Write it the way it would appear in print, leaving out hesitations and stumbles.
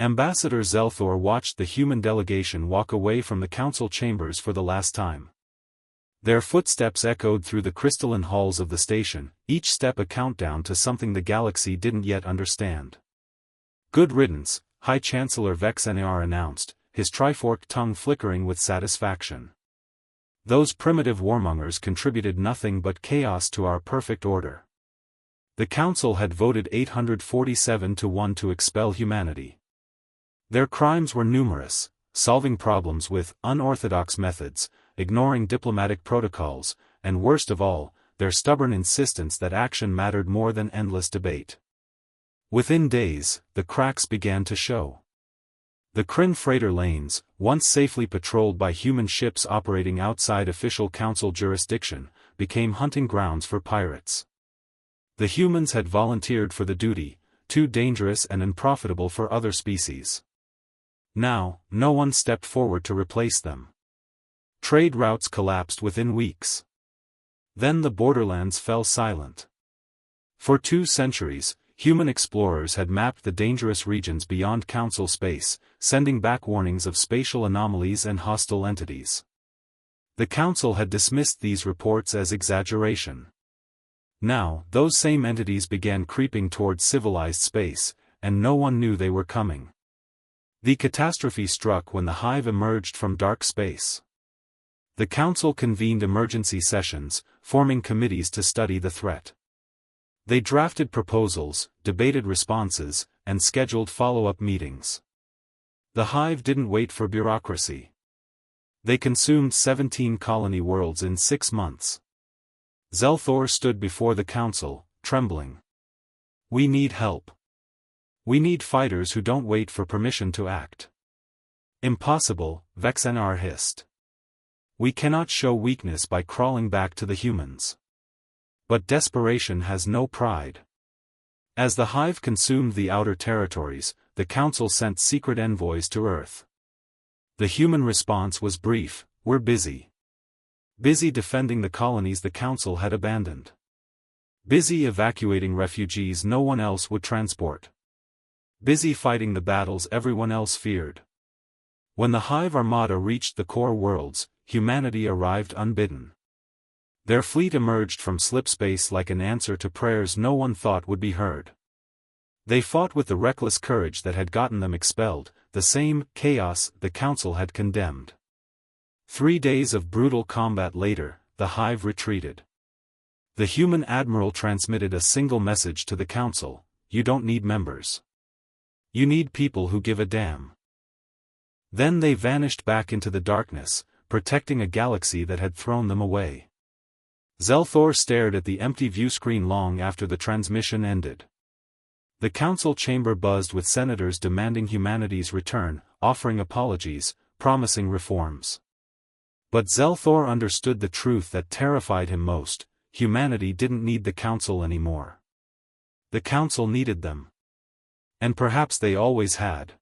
Ambassador Zelthor watched the human delegation walk away from the council chambers for the last time. Their footsteps echoed through the crystalline halls of the station, each step a countdown to something the galaxy didn't yet understand. "Good riddance," High Chancellor Vexenar announced, his triforked tongue flickering with satisfaction. "Those primitive warmongers contributed nothing but chaos to our perfect order." The Council had voted 847 to 1 to expel humanity. Their crimes were numerous: solving problems with unorthodox methods, ignoring diplomatic protocols, and worst of all, their stubborn insistence that action mattered more than endless debate. Within days, the cracks began to show. The Kryn freighter lanes, once safely patrolled by human ships operating outside official council jurisdiction, became hunting grounds for pirates. The humans had volunteered for the duty, too dangerous and unprofitable for other species. Now, no one stepped forward to replace them. Trade routes collapsed within weeks. Then the borderlands fell silent. For 2 centuries, human explorers had mapped the dangerous regions beyond Council space, sending back warnings of spatial anomalies and hostile entities. The Council had dismissed these reports as exaggeration. Now, those same entities began creeping towards civilized space, and no one knew they were coming. The catastrophe struck when the Hive emerged from dark space. The Council convened emergency sessions, forming committees to study the threat. They drafted proposals, debated responses, and scheduled follow-up meetings. The Hive didn't wait for bureaucracy. They consumed 17 colony worlds in 6 months. Zelthor stood before the Council, trembling. "We need help. We need fighters who don't wait for permission to act." "Impossible," Vexenar hissed. "We cannot show weakness by crawling back to the humans." But desperation has no pride. As the Hive consumed the outer territories, the Council sent secret envoys to Earth. The human response was brief: "We're busy. Busy defending the colonies the Council had abandoned. Busy evacuating refugees no one else would transport. Busy fighting the battles everyone else feared." When the Hive Armada reached the core worlds, humanity arrived unbidden. Their fleet emerged from slipspace like an answer to prayers no one thought would be heard. They fought with the reckless courage that had gotten them expelled, the same chaos the Council had condemned. 3 days of brutal combat later, the Hive retreated. The human admiral transmitted a single message to the Council: "You don't need members. You need people who give a damn." Then they vanished back into the darkness, protecting a galaxy that had thrown them away. Zelthor stared at the empty viewscreen long after the transmission ended. The Council chamber buzzed with senators demanding humanity's return, offering apologies, promising reforms. But Zelthor understood the truth that terrified him most: humanity didn't need the Council anymore. The Council needed them. And perhaps they always had.